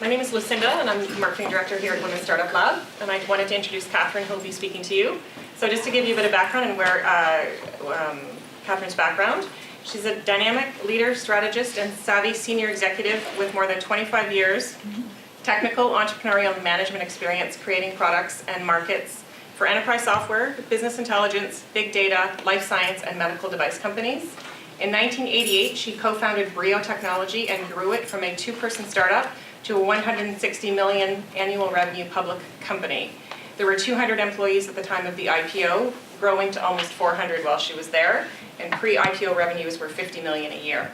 My name is Lucinda, and I'm the Marketing Director here at Women's Startup Lab, and I wanted to introduce Katherine, who will be speaking to you. So just to give you a bit of background and where Katherine's background, she's a dynamic leader, strategist, and savvy senior executive with more than 25 years technical entrepreneurial management experience creating products and markets for enterprise software, business intelligence, big data, life science, and medical device companies. In 1988, she co-founded Brio Technology and grew it from a two-person startup to a 160 million annual revenue public company. There were 200 employees at the time of the IPO, growing to almost 400 while she was there, and pre-IPO revenues were 50 million a year.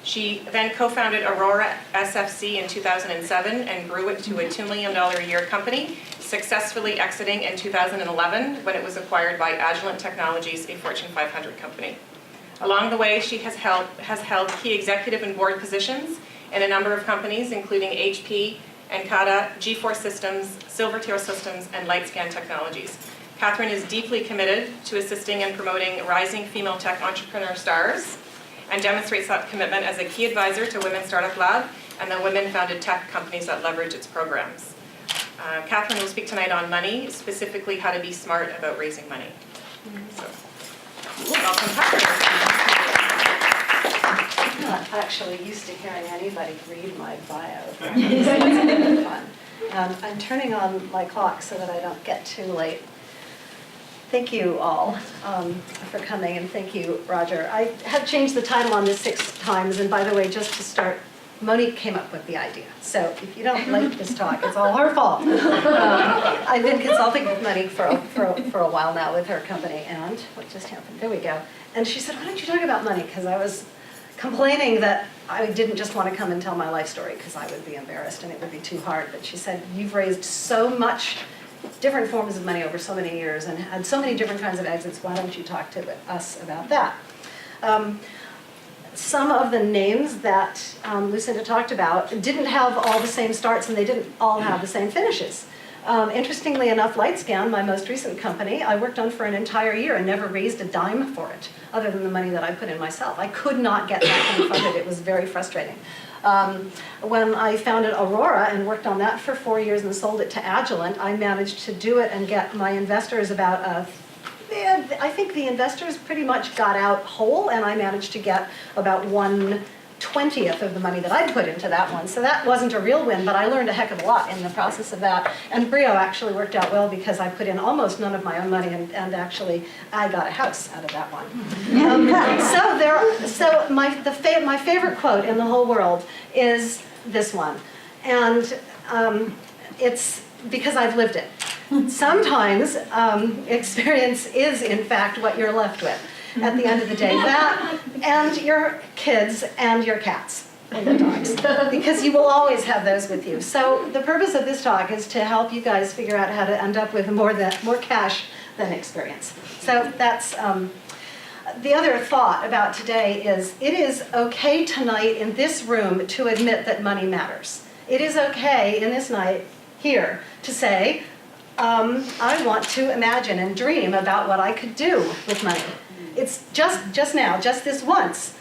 She then co-founded Aurora SFC in 2007 and grew it to a $2 million a year company, successfully exiting in 2011 when it was acquired by Agilent Technologies, a Fortune 500 company. Along the way, she has held key executive and board positions in a number of companies, including HP, Encata, G4 Systems, Silvertier Systems, and Lightscan Technologies. Katherine is deeply committed to assisting and promoting rising female tech entrepreneur stars and demonstrates that commitment as a key advisor to Women's Startup Lab and the women-founded tech companies that leverage its programs. Katherine will speak tonight on money, specifically how to be smart about raising money. So, welcome, Katherine. I'm not actually used to hearing anybody read my bio. It's really fun. I'm turning on my clock so that I don't get too late. Thank you all for coming, and thank you, Roger. I have changed the title on this 6 times, and by the way, just to start, Monique came up with the idea. So if you don't like this talk, it's all her fault. I've been consulting with Monique for a while now with her company, and what just happened? There we go. And she said, why don't you talk about money? Because I was complaining that I didn't just want to come and tell my life story because I would be embarrassed and it would be too hard. But she said, you've raised so much different forms of money over so many years and had so many different kinds of exits, why don't you talk to us about that? Some of the names that Lucinda talked about didn't have all the same starts and they didn't all have the same finishes. Interestingly enough, Lightscan, my most recent company, I worked on for an entire year and never raised a dime for it, other than the money that I put in myself. I could not get that money funded. It was very frustrating. When I founded Aurora and worked on that for 4 years and sold it to Agilent, I managed to do it and get my investors about I think the investors pretty much got out whole, and I managed to get about 1/20th of the money that I'd put into that one. So that wasn't a real win, but I learned a heck of a lot in the process of that. And Brio actually worked out well because I put in almost none of my own money, and actually I got a house out of that one. So my favorite quote in the whole world is this one, and it's because I've lived it. Sometimes experience is in fact what you're left with at the end of the day. That and your kids and your cats and your dogs, because you will always have those with you. So the purpose of this talk is to help you guys figure out how to end up with more cash than experience. So that's the other thought about today is it is okay tonight in this room to admit that money matters. It is okay in this night here to say, I want to imagine and dream about what I could do with money. It's just now, just this once.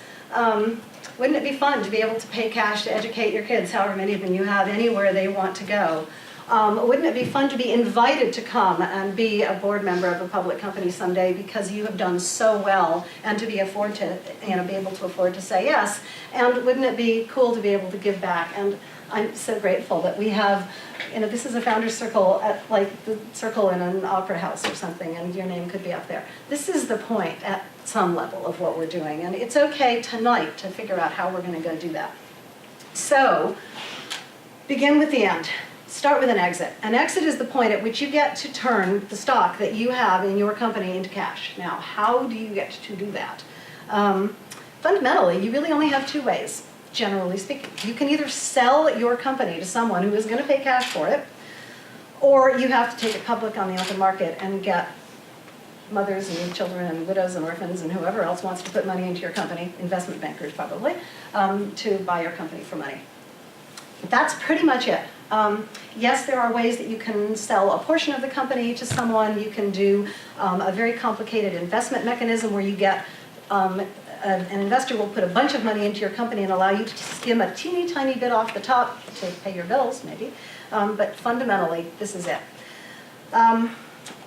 Wouldn't it be fun to be able to pay cash to educate your kids, however many of them you have, anywhere they want to go? Wouldn't it be fun to be invited to come and be a board member of a public company someday because you have done so well, and to be able to afford to say yes? And wouldn't it be cool to be able to give back? And I'm so grateful that we have, this is a founder's circle at like the circle in an opera house or something, and your name could be up there. This is the point at some level of what we're doing, and it's okay tonight to figure out how we're going to go do that. So, begin with the end. Start with an exit. An exit is the point at which you get to turn the stock that you have in your company into cash. Now, how do you get to do that? Fundamentally, you really only have 2 ways. Generally speaking, you can either sell your company to someone who is going to pay cash for it, or you have to take it public on the open market and get mothers and children and widows and orphans and whoever else wants to put money into your company, investment bankers probably, to buy your company for money. That's pretty much it. Yes, there are ways that you can sell a portion of the company to someone. You can do a very complicated investment mechanism where you get an investor will put a bunch of money into your company and allow you to skim a teeny tiny bit off the top to pay your bills, maybe. But fundamentally, this is it.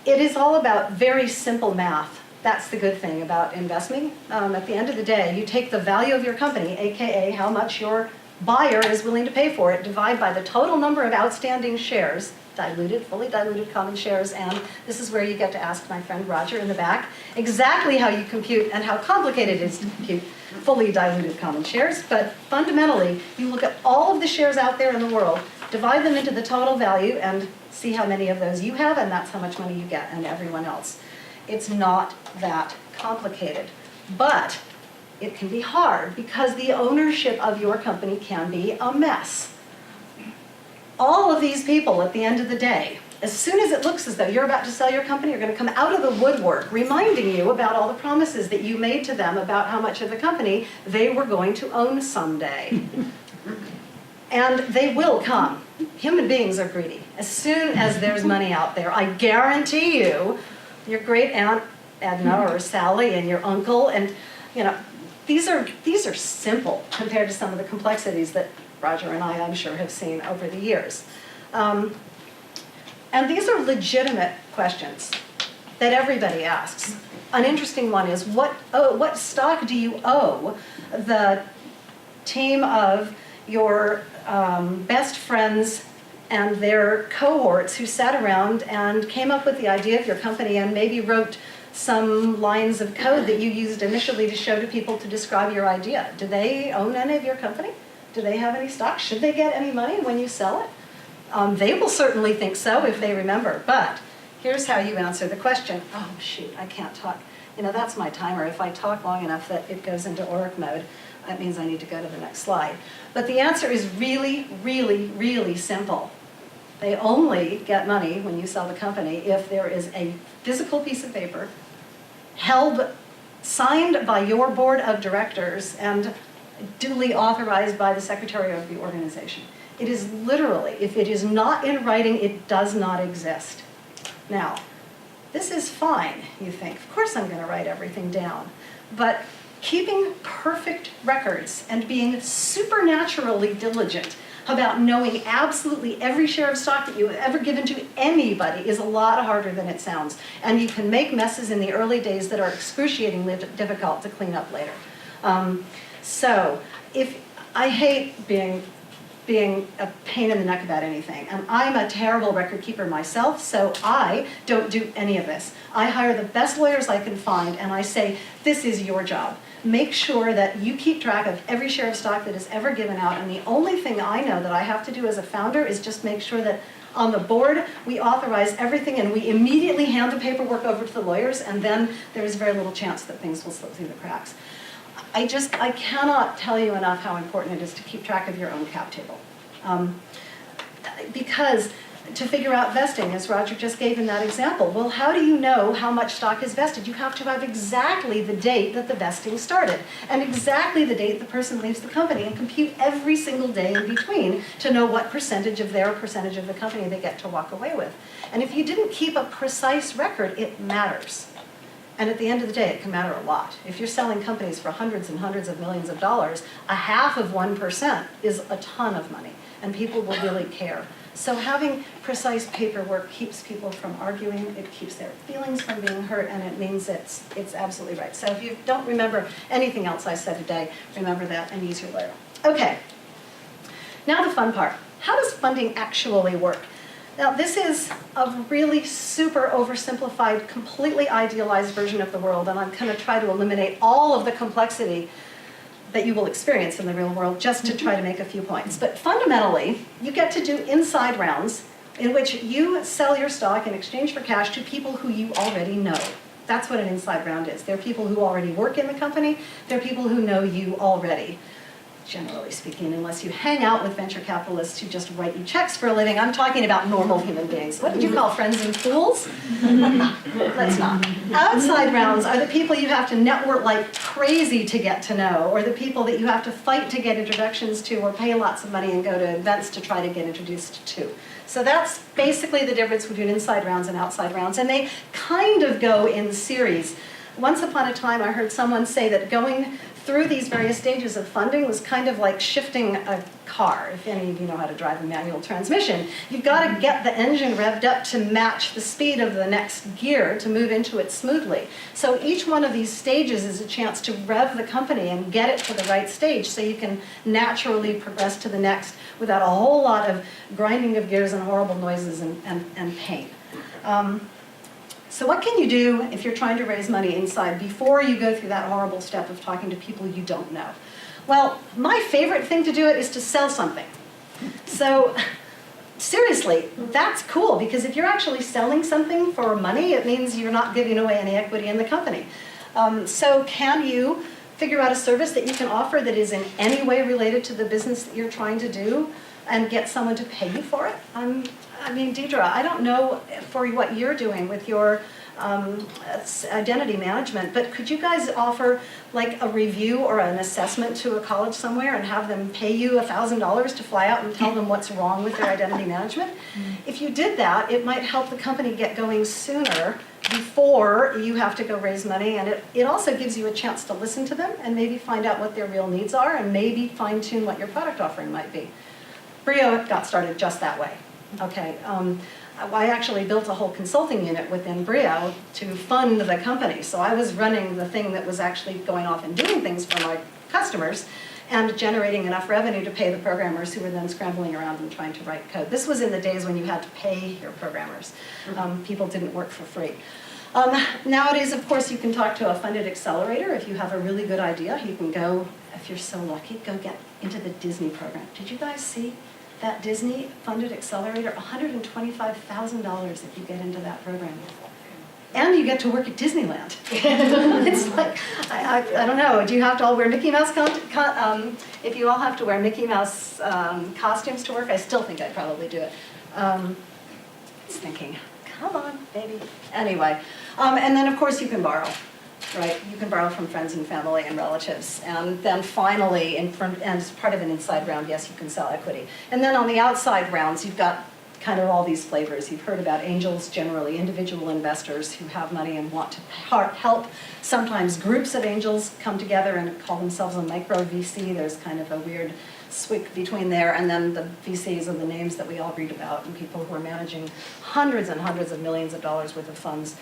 It is all about very simple math. That's the good thing about investing. At the end of the day, you take the value of your company, aka how much your buyer is willing to pay for it, divide by the total number of outstanding shares, diluted, fully diluted common shares, and this is where you get to ask my friend Roger in the back exactly how you compute and how complicated it is to compute fully diluted common shares. But fundamentally, you look at all of the shares out there in the world, divide them into the total value, and see how many of those you have, and that's how much money you get, and everyone else. It's not that complicated, but it can be hard because the ownership of your company can be a mess. All of these people at the end of the day, as soon as it looks as though you're about to sell your company, are going to come out of the woodwork reminding you about all the promises that you made to them about how much of the company they were going to own someday. And they will come. Human beings are greedy. As soon as there's money out there, I guarantee you, your great aunt Edna or Sally and your uncle, and these are simple compared to some of the complexities that Roger and I'm sure, have seen over the years. And these are legitimate questions that everybody asks. An interesting one is, what stock do you owe the team of your best friends and their cohorts who sat around and came up with the idea of your company and maybe wrote some lines of code that you used initially to show to people to describe your idea? Do they own any of your company? Do they have any stock? Should they get any money when you sell it? They will certainly think so if they remember, but here's how you answer the question. Oh shoot, I can't talk. That's my timer. If I talk long enough that it goes into ORC mode, that means I need to go to the next slide. But the answer is really, really, really simple. They only get money when you sell the company if there is a physical piece of paper signed by your board of directors and duly authorized by the secretary of the organization. It is literally, if it is not in writing, it does not exist. Now, this is fine, you think. Of course I'm going to write everything down. But keeping perfect records and being supernaturally diligent about knowing absolutely every share of stock that you have ever given to anybody is a lot harder than it sounds. And you can make messes in the early days that are excruciatingly difficult to clean up later. So if I hate being a pain in the neck about anything, and I'm a terrible record keeper myself, so I don't do any of this. I hire the best lawyers I can find, and I say, this is your job. Make sure that you keep track of every share of stock that is ever given out, and the only thing I know that I have to do as a founder is just make sure that on the board we authorize everything and we immediately hand the paperwork over to the lawyers, and then there is very little chance that things will slip through the cracks. I cannot tell you enough how important it is to keep track of your own cap table. Because to figure out vesting, as Roger just gave in that example, well, how do you know how much stock is vested? You have to have exactly the date that the vesting started and exactly the date the person leaves the company and compute every single day in between to know what percentage of their percentage of the company they get to walk away with. And if you didn't keep a precise record, it matters. And at the end of the day, it can matter a lot. If you're selling companies for hundreds and hundreds of millions of dollars, 0.5% is a ton of money, and people will really care. So having precise paperwork keeps people from arguing, it keeps their feelings from being hurt, and it means it's absolutely right. So if you don't remember anything else I said today, remember that and use your lawyer. Okay, now the fun part. How does funding actually work? Now, this is a really super oversimplified, completely idealized version of the world, and I'm going to try to eliminate all of the complexity that you will experience in the real world just to try to make a few points. But fundamentally, you get to do inside rounds in which you sell your stock in exchange for cash to people who you already know. That's what an inside round is. They're people who already work in the company. They're people who know you already. Generally speaking, unless you hang out with venture capitalists who just write you checks for a living. I'm talking about normal human beings. What did you call friends and fools? Let's not. Outside rounds are the people you have to network like crazy to get to know, or the people that you have to fight to get introductions to, or pay lots of money and go to events to try to get introduced to. So that's basically the difference between inside rounds and outside rounds, and they kind of go in series. Once upon a time, I heard someone say that going through these various stages of funding was kind of like shifting a car. If any of you know how to drive a manual transmission, you've got to get the engine revved up to match the speed of the next gear to move into it smoothly. So each one of these stages is a chance to rev the company and get it to the right stage so you can naturally progress to the next without a whole lot of grinding of gears and horrible noises and pain. So what can you do if you're trying to raise money inside before you go through that horrible step of talking to people you don't know? Well, my favorite thing to do it is to sell something. So seriously, that's cool, because if you're actually selling something for money, it means you're not giving away any equity in the company. So can you figure out a service that you can offer that is in any way related to the business that you're trying to do and get someone to pay you for it? I mean, Deidre, I don't know for what you're doing with your identity management, but could you guys offer like a review or an assessment to a college somewhere and have them pay you $1,000 to fly out and tell them what's wrong with their identity management? If you did that, it might help the company get going sooner before you have to go raise money, and it also gives you a chance to listen to them and maybe find out what their real needs are and maybe fine-tune what your product offering might be. Brio got started just that way. Okay, I actually built a whole consulting unit within Brio to fund the company. So I was running the thing that was actually going off and doing things for my customers and generating enough revenue to pay the programmers who were then scrambling around and trying to write code. This was in the days when you had to pay your programmers. People didn't work for free. Nowadays, of course, you can talk to a funded accelerator. If you have a really good idea, you can go, if you're so lucky, go get into the Disney program. Did you guys see that Disney funded accelerator? $125,000 if you get into that program. And you get to work at Disneyland. It's like, I don't know, do you have to all wear Mickey Mouse, if you all have to wear Mickey Mouse costumes to work, I still think I'd probably do it. It's thinking, come on, baby. Anyway, and then of course you can borrow. Right, you can borrow from friends and family and relatives. And then finally, and as part of an inside round, yes, you can sell equity. And then on the outside rounds, you've got kind of all these flavors. You've heard about angels, generally individual investors who have money and want to help. Sometimes groups of angels come together and call themselves a micro VC. There's kind of a weird switch between there. And then the VCs are the names that we all read about, and people who are managing hundreds and hundreds of millions of dollars worth of funds.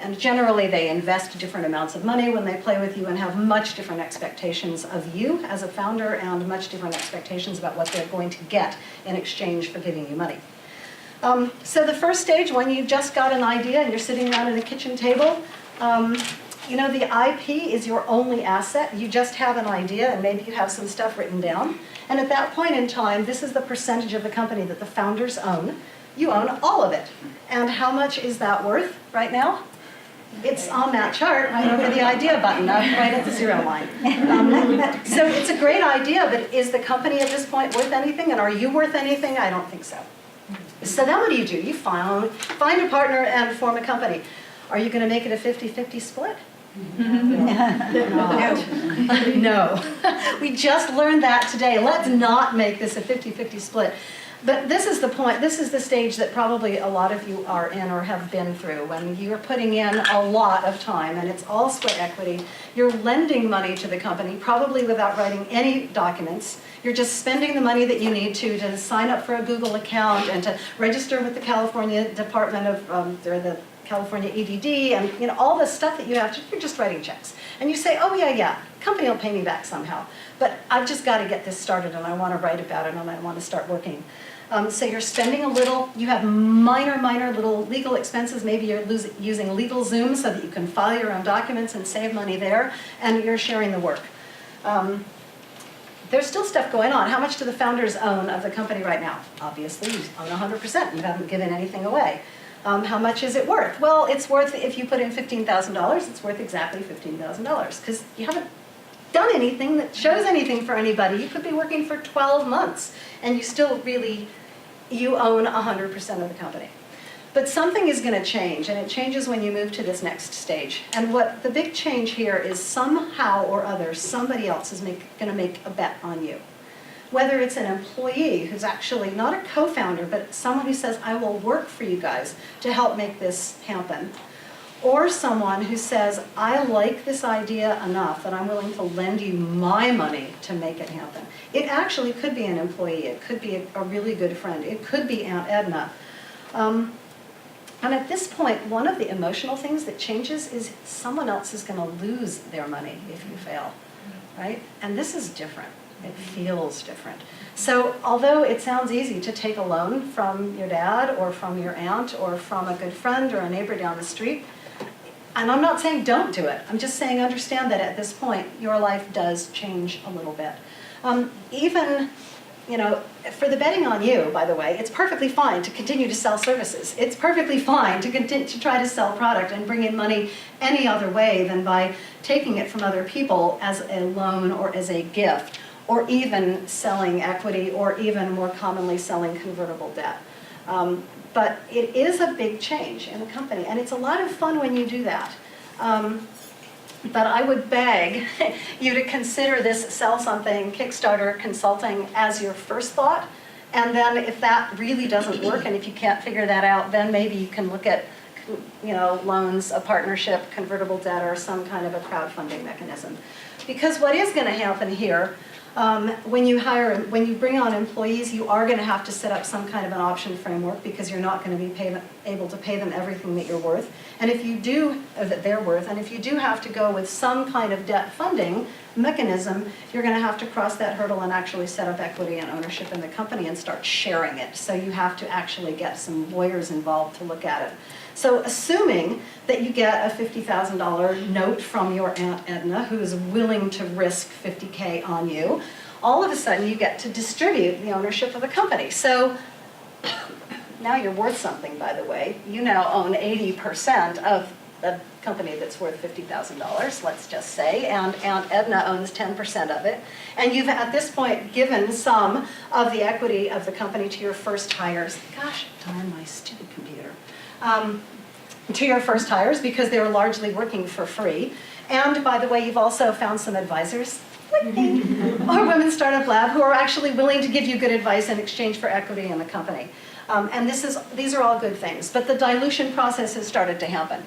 And generally, they invest different amounts of money when they play with you and have much different expectations of you as a founder and much different expectations about what they're going to get in exchange for giving you money. So the first stage, when you just got an idea and you're sitting around at a kitchen table, you know, the IP is your only asset. You just have an idea and maybe you have some stuff written down. And at that point in time, this is the percentage of the company that the founders own. You own all of it. And how much is that worth right now? It's on that chart right over the idea button, right at the 0 line. So it's a great idea, but is the company at this point worth anything? And are you worth anything? I don't think so. So then what do? You find a partner and form a company. Are you going to make it a 50-50 split? No. We just learned that today. Let's not make this a 50-50 split. But this is the point, this is the stage that probably a lot of you are in or have been through, when you're putting in a lot of time and it's all split equity. You're lending money to the company, probably without writing any documents. You're just spending the money that you need to sign up for a Google account and to register with the California Department of, or the California EDD, and you know, all this stuff that you have to, you're just writing checks. And you say, oh yeah, company will pay me back somehow. But I've just got to get this started and I want to write about it and I want to start working. So you're spending a little, you have minor little legal expenses. Maybe you're using LegalZoom so that you can file your own documents and save money there, and you're sharing the work. There's still stuff going on. How much do the founders own of the company right now? Obviously, you own 100%. You haven't given anything away. How much is it worth? Well, it's worth, if you put in $15,000, it's worth exactly $15,000, because you haven't done anything that shows anything for anybody. You could be working for 12 months, and you still really, you own 100% of the company. But something is going to change, and it changes when you move to this next stage. And what the big change here is somehow or other, somebody else is going to make a bet on you. Whether it's an employee who's actually not a co-founder, but someone who says, I will work for you guys to help make this happen. or someone who says, I like this idea enough that I'm willing to lend you my money to make it happen. It actually could be an employee, it could be a really good friend, it could be Aunt Edna. And at this point, one of the emotional things that changes is someone else is going to lose their money if you fail, right? And this is different. It feels different. So although it sounds easy to take a loan from your dad or from your aunt or from a good friend or a neighbor down the street, and I'm not saying don't do it. I'm just saying understand that at this point, your life does change a little bit. Even, you know, for the betting on you, by the way, it's perfectly fine to continue to sell services. It's perfectly fine to continue to try to sell product and bring in money any other way than by taking it from other people as a loan or as a gift, or even selling equity, or even more commonly selling convertible debt. But it is a big change in the company, and it's a lot of fun when you do that. But I would beg you to consider this sell something, Kickstarter, consulting as your first thought. And then if that really doesn't work, and if you can't figure that out, then maybe you can look at, you know, loans, a partnership, convertible debt, or some kind of a crowdfunding mechanism. Because what is going to happen here, when you bring on employees, you are going to have to set up some kind of an option framework, because you're not going to be able to pay them everything that you're worth. And if you do, that they're worth, and if you do have to go with some kind of debt funding mechanism, you're going to have to cross that hurdle and actually set up equity and ownership in the company and start sharing it. So you have to actually get some lawyers involved to look at it. So assuming that you get a $50,000 note from your Aunt Edna, who is willing to risk $50K on you, all of a sudden you get to distribute the ownership of the company. So now you're worth something, by the way. You now own 80% of the company that's worth $50,000, let's just say, and Aunt Edna owns 10% of it. And you've, at this point, given some of the equity of the company to your first hires. Gosh darn my stupid computer. To your first hires, because they were largely working for free. And by the way, you've also found some advisors, like me, or Women's Startup Lab, who are actually willing to give you good advice in exchange for equity in the company. And these are all good things, but the dilution process has started to happen.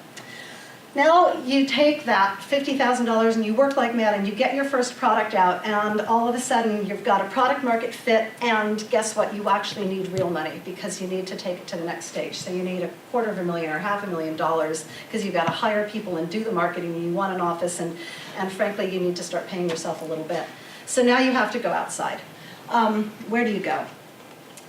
Now you take that $50,000 and you work like mad and you get your first product out, and all of a sudden you've got a product market fit, and guess what? You actually need real money because you need to take it to the next stage. So you need $250,000 or $500,000 because you've got to hire people and do the marketing, and you want an office, and frankly you need to start paying yourself a little bit. So now you have to go outside. Where do you go?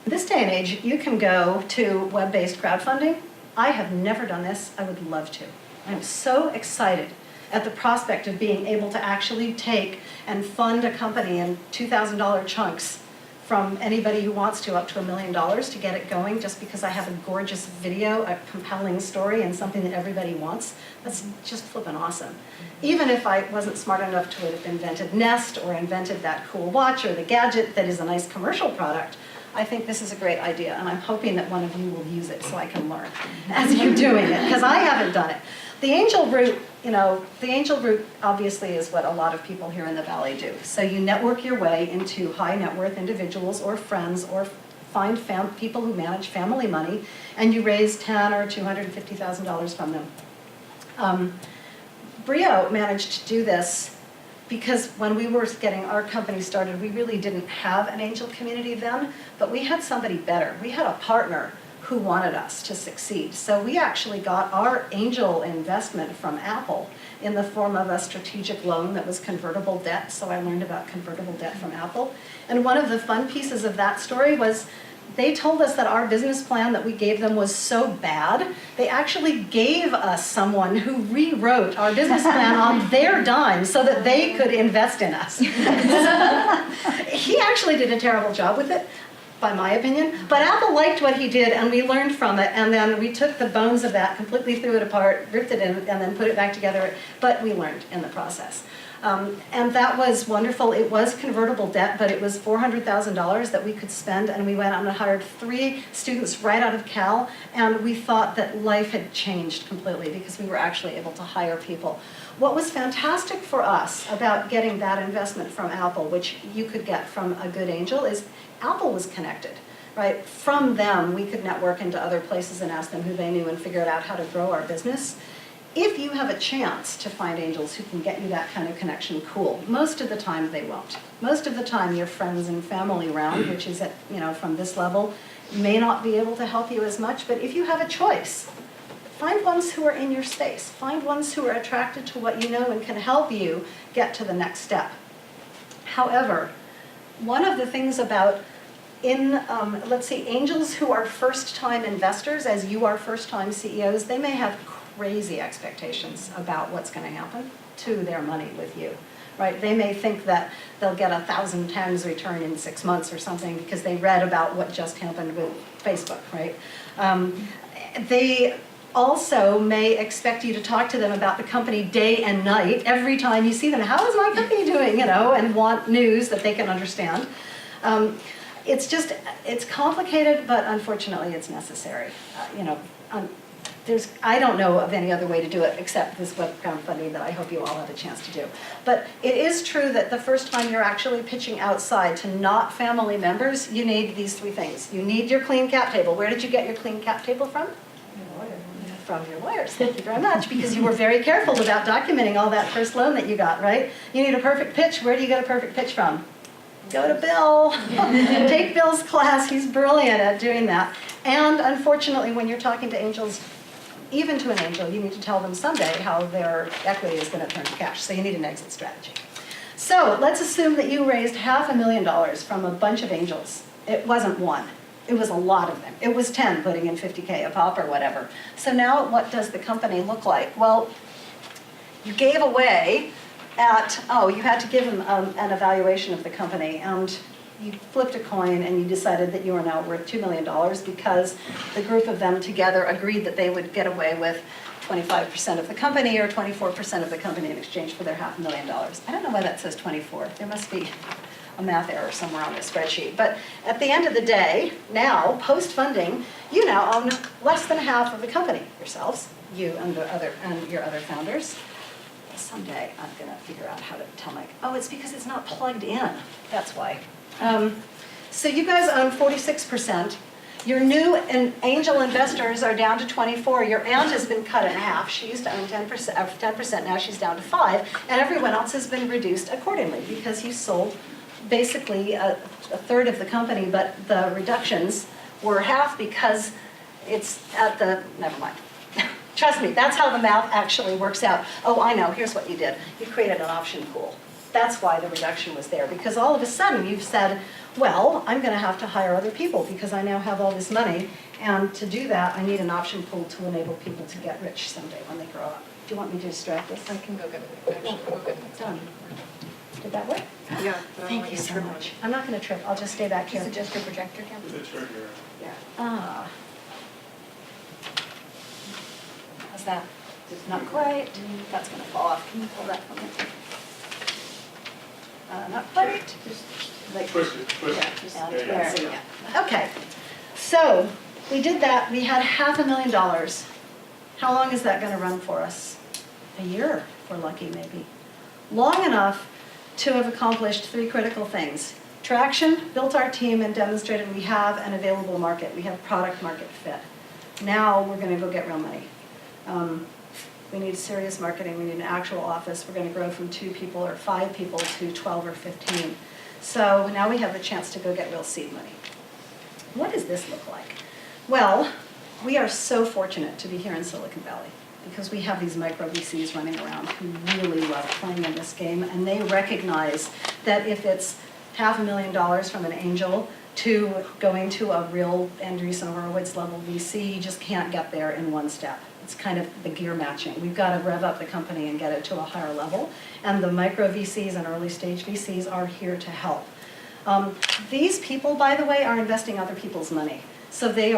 This day and age, you can go to web-based crowdfunding. I have never done this. I would love to. I'm so excited at the prospect of being able to actually take and fund a company in $2,000 chunks from anybody who wants to, up to $1 million to get it going, just because I have a gorgeous video, a compelling story, and something that everybody wants. That's just flippin' awesome. Even if I wasn't smart enough to have invented Nest or invented that cool watch or the gadget that is a nice commercial product, I think this is a great idea, and I'm hoping that one of you will use it so I can learn as you're doing it, because I haven't done it. The angel route, the angel route obviously is what a lot of people here in the Valley do. So you network your way into high net worth individuals or friends, or find people who manage family money, and you raise $10,000 or $250,000 from them. Brio managed to do this because when we were getting our company started, we really didn't have an angel community then, but we had somebody better. We had a partner who wanted us to succeed. So we actually got our angel investment from Apple in the form of a strategic loan that was convertible debt. So I learned about convertible debt from Apple. And one of the fun pieces of that story was they told us that our business plan that we gave them was so bad, they actually gave us someone who rewrote our business plan on their dime so that they could invest in us. He actually did a terrible job with it, by my opinion, but Apple liked what he did, and we learned from it, and then we took the bones of that, completely threw it apart, ripped it in, and then put it back together, but we learned in the process. And that was wonderful. It was convertible debt, but it was $400,000 that we could spend, and we went out and hired 3 students right out of Cal, and we thought that life had changed completely because we were actually able to hire people. What was fantastic for us about getting that investment from Apple, which you could get from a good angel, is Apple was connected, right? From them, we could network into other places and ask them who they knew and figure out how to grow our business. if you have a chance to find angels who can get you that kind of connection, cool. Most of the time they won't. Most of the time your friends and family round, which is at, from this level, may not be able to help you as much, but if you have a choice, find ones who are in your space. Find ones who are attracted to what you know and can help you get to the next step. However, one of the things about let's see, angels who are first-time investors, as you are first-time CEOs, they may have crazy expectations about what's going to happen to their money with you, right? They may think that they'll get 1,000 times return in 6 months or something because they read about what just happened with Facebook, right? They also may expect you to talk to them about the company day and night every time you see them. How is my company doing, and want news that they can understand. It's complicated, but unfortunately it's necessary. I don't know of any other way to do it except this web crowdfunding that I hope you all have a chance to do. But it is true that the first time you're actually pitching outside to not family members, you need these 3 things. You need your clean cap table. Where did you get your clean cap table from? From your lawyers, thank you very much, because you were very careful about documenting all that first loan that you got, right? You need a perfect pitch. Where do you get a perfect pitch from? Go to Bill. Take Bill's class. He's brilliant at doing that. And unfortunately, when you're talking to angels, even to an angel, you need to tell them someday how their equity is going to turn to cash. So you need an exit strategy. So let's assume that you raised $500,000 from a bunch of angels. It wasn't one. It was a lot of them. It was 10 putting in $50K a pop or whatever. So now what does the company look like? Well, you gave away you had to give them an evaluation of the company, and you flipped a coin and you decided that you are now worth $2 million because the group of them together agreed that they would get away with 25% of the company or 24% of the company in exchange for their $500,000. I don't know why that says 24. There must be a math error somewhere on the spreadsheet. But at the end of the day, now, post-funding, you now own less than half of the company yourselves, you and your other founders. Someday I'm going to figure out how to tell Mike, it's because it's not plugged in. That's why. So you guys own 46%. Your new angel investors are down to 24. Your aunt has been cut in half. She used to own 10%, now she's down to 5%. And everyone else has been reduced accordingly because you sold basically a third of the company, but the reductions were half because it's at never mind. Trust me, that's how the math actually works out. Oh, I know, here's what you did. You created an option pool. That's why the reduction was there, because all of a sudden you've said, well, I'm going to have to hire other people because I now have all this money, and to do that, I need an option pool to enable people to get rich someday when they grow up. Do you want me to distract this? I can go get it. Actually, go get it. Done. Did that work? Yeah. Thank you so much. I'm not going to trip. I'll just stay back here. Is it just your projector, Kim? With a trigger. Yeah. How's that? Not quite. That's going to fall off. Can you pull that from me? Not quite. Just like, Push it. yeah, just There you there. go. Yeah. Okay. So we did that. We had $500,000. How long is that going to run for us? A year, if we're lucky, maybe. Long enough to have accomplished 3 critical things. Traction, built our team, and demonstrated we have an available market. We have product market fit. Now we're going to go get real money. We need serious marketing. We need an actual office. We're going to grow from 2 people or 5 people to 12 or 15. So now we have the chance to go get real seed money. What does this look like? Well, we are so fortunate to be here in Silicon Valley because we have these micro VCs running around who really love playing in this game, and they recognize that if it's $500,000 from an angel to going to a real Andreessen Horowitz level VC, you just can't get there in one step. It's kind of the gear matching. We've got to rev up the company and get it to a higher level, and the micro VCs and early stage VCs are here to help. These people, by the way, are investing other people's money. So they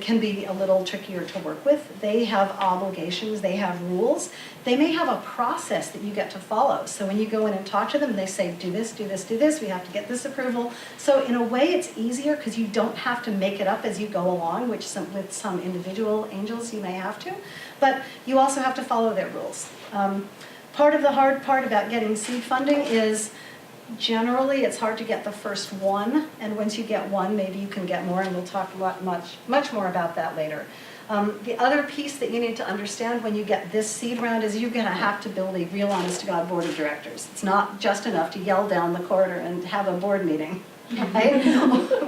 can be a little trickier to work with. They have obligations, they have rules. They may have a process that you get to follow. So when you go in and talk to them, they say, do this, do this, do this, we have to get this approval. So in a way it's easier because you don't have to make it up as you go along, which with some individual angels you may have to. But you also have to follow their rules. Part of the hard part about getting seed funding is Generally, it's hard to get the first one, and once you get one, maybe you can get more, and we'll talk much more about that later. The other piece that you need to understand when you get this seed round is you're going to have to build a real honest-to-God board of directors. It's not just enough to yell down the corridor and have a board meeting, right?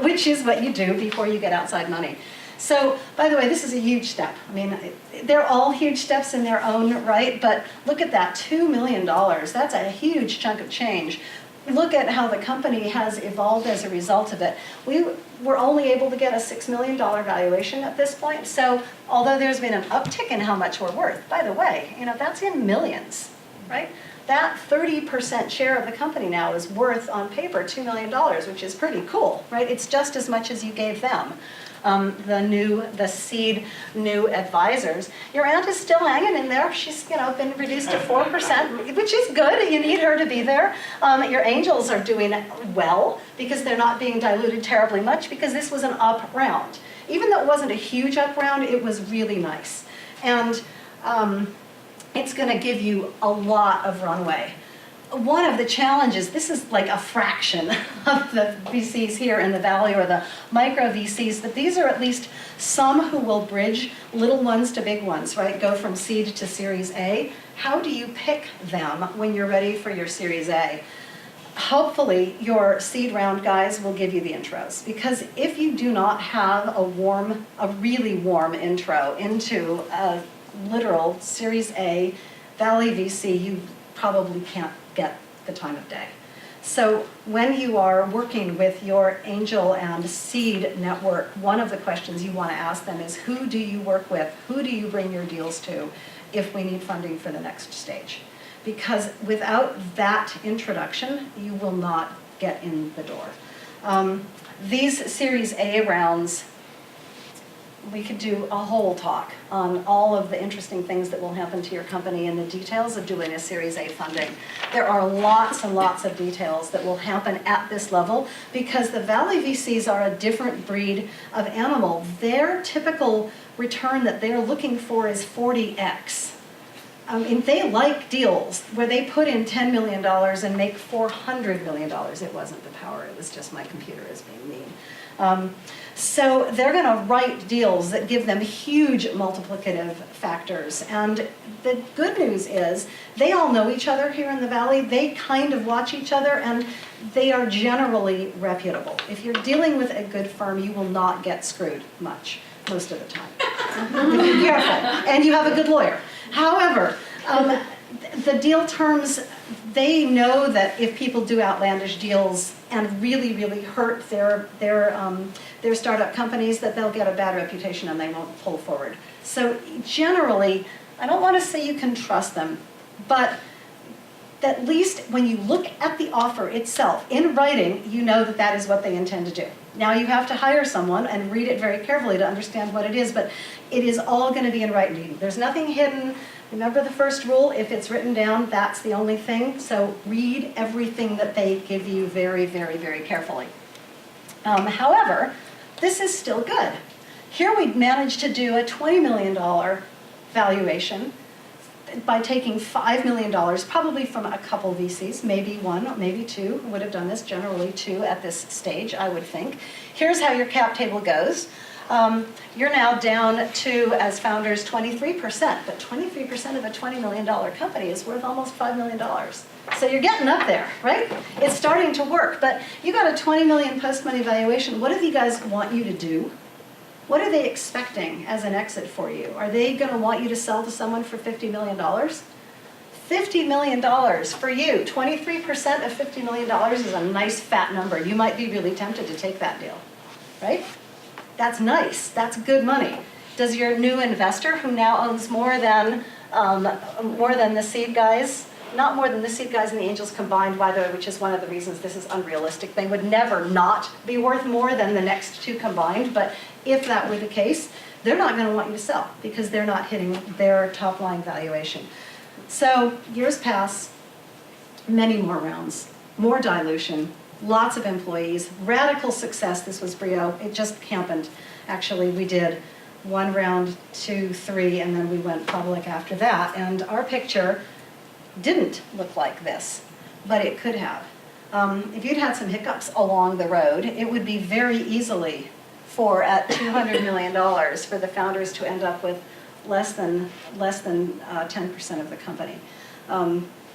Which is what you do before you get outside money. So, by the way, this is a huge step. I mean, they're all huge steps in their own right, but look at that, $2 million. That's a huge chunk of change. Look at how the company has evolved as a result of it. We were only able to get a $6 million valuation at this point, so although there's been an uptick in how much we're worth, by the way, that's in millions, right? That 30% share of the company now is worth, on paper, $2 million, which is pretty cool, right? It's just as much as you gave them. The seed new advisors. Your aunt is still hanging in there. She's been reduced to 4%, which is good. You need her to be there. Your angels are doing well because they're not being diluted terribly much because this was an up round. Even though it wasn't a huge up round, it was really nice. And it's going to give you a lot of runway. One of the challenges, this is like a fraction of the VCs here in the Valley or the micro VCs, but these are at least some who will bridge little ones to big ones, right? Go from seed to Series A. How do you pick them when you're ready for your Series A? Hopefully your seed round guys will give you the intros, because if you do not have a really warm intro into a literal Series A Valley VC, you probably can't get the time of day. So when you are working with your angel and seed network, one of the questions you want to ask them is, who do you work with? Who do you bring your deals to if we need funding for the next stage? Because without that introduction, you will not get in the door. These Series A rounds, we could do a whole talk on all of the interesting things that will happen to your company and the details of doing a Series A funding. There are lots and lots of details that will happen at this level because the Valley VCs are a different breed of animal. Their typical return that they're looking for is 40x. They like deals where they put in $10 million and make $400 million. It wasn't the power, it was just my computer is being mean. So they're going to write deals that give them huge multiplicative factors. And the good news is they all know each other here in the Valley. They kind of watch each other, and they are generally reputable. If you're dealing with a good firm, you will not get screwed much, most of the time. Be careful. And you have a good lawyer. However, the deal terms, they know that if people do outlandish deals and really, really hurt their startup companies, that they'll get a bad reputation and they won't pull forward. So generally, I don't want to say you can trust them, but at least when you look at the offer itself, in writing, you know that that is what they intend to do. Now you have to hire someone and read it very carefully to understand what it is, but it is all going to be in writing. There's nothing hidden. Remember the first rule, if it's written down, that's the only thing. So read everything that they give you very, very, very carefully. However, this is still good. Here we managed to do a $20 million valuation by taking $5 million, probably from a couple VCs, maybe one, maybe two would have done this, generally two at this stage, I would think. Here's how your cap table goes. You're now down to, as founders, 23%, but 23% of a $20 million company is worth almost $5 million. So you're getting up there, right? It's starting to work, but you got a $20 million post-money valuation. What do you guys want you to do? What are they expecting as an exit for you? Are they going to want you to sell to someone for $50 million? $50 million for you. 23% of $50 million is a nice fat number. You might be really tempted to take that deal, right? That's nice. That's good money. Does your new investor, who now owns more than the seed guys, not more than the seed guys and the angels combined, by the way, which is one of the reasons this is unrealistic. They would never not be worth more than the next two combined, but if that were the case, they're not going to want you to sell because they're not hitting their top line valuation. So years pass, many more rounds, more dilution, lots of employees, radical success. This was Brio. It just happened. Actually, we did 1 round, 2, 3, and then we went public after that. And our picture didn't look like this, but it could have. If you'd had some hiccups along the road, it would be very easily at $200 million for the founders to end up with less than 10% of the company,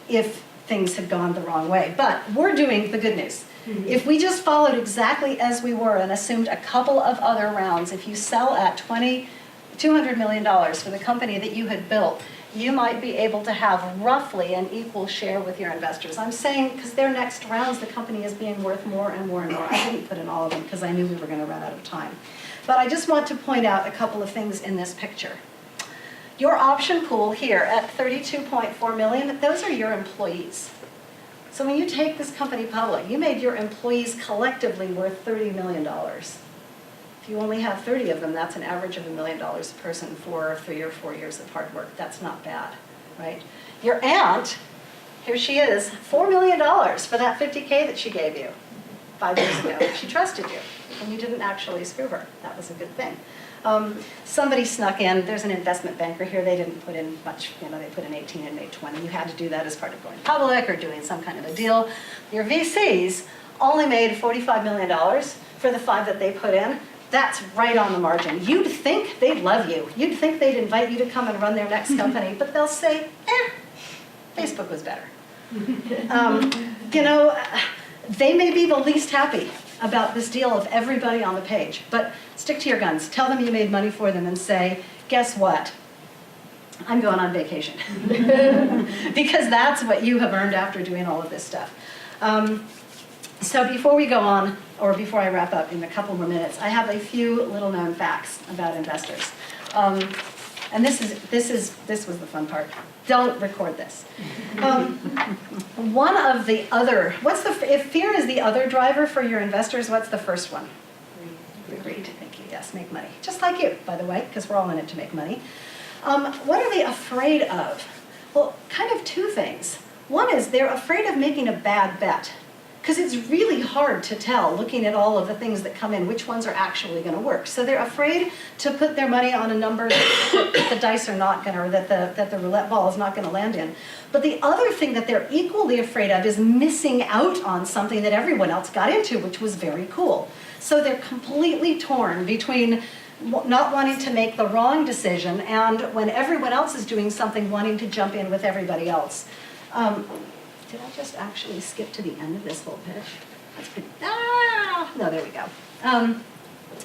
if things had gone the wrong way. But we're doing the good news. If we just followed exactly as we were and assumed a couple of other rounds, if you sell at $200 million for the company that you had built, you might be able to have roughly an equal share with your investors. I'm saying because their next rounds, the company is being worth more and more and more. I didn't put in all of them because I knew we were going to run out of time. But I just want to point out a couple of things in this picture. Your option pool here at 32.4 million, those are your employees. So when you take this company public, you made your employees collectively worth $30 million. If you only have 30 of them, that's an average of $1 million a person for 3 or 4 years of hard work. That's not bad, right? Your aunt, here she is, $4 million for that $50K that she gave you 5 years ago. She trusted you, and you didn't actually screw her. That was a good thing. Somebody snuck in. There's an investment banker here. They didn't put in much. They put in 18 and made 20. You had to do that as part of going public or doing some kind of a deal. Your VCs only made $45 million for the 5 that they put in. That's right on the margin. You'd think they'd love you. You'd think they'd invite you to come and run their next company, but they'll say, Facebook was better. They may be the least happy about this deal of everybody on the page, but stick to your guns. Tell them you made money for them and say, guess what? I'm going on vacation. Because that's what you have earned after doing all of this stuff. So before we go on, or before I wrap up in a couple more minutes, I have a few little known facts about investors. And this was the fun part. Don't record this. One of the other, if fear is the other driver for your investors, what's the first one? Greed. Thank you. Yes, make money. Just like you, by the way, because we're all in it to make money. What are they afraid of? Well, kind of two things. One is they're afraid of making a bad bet. Because it's really hard to tell, looking at all of the things that come in, which ones are actually going to work. So they're afraid to put their money on a number that the dice are not going to, or that the roulette ball is not going to land in. But the other thing that they're equally afraid of is missing out on something that everyone else got into, which was very cool. So they're completely torn between not wanting to make the wrong decision and when everyone else is doing something, wanting to jump in with everybody else. Did I just actually skip to the end of this whole pitch? That's pretty, no, there we go.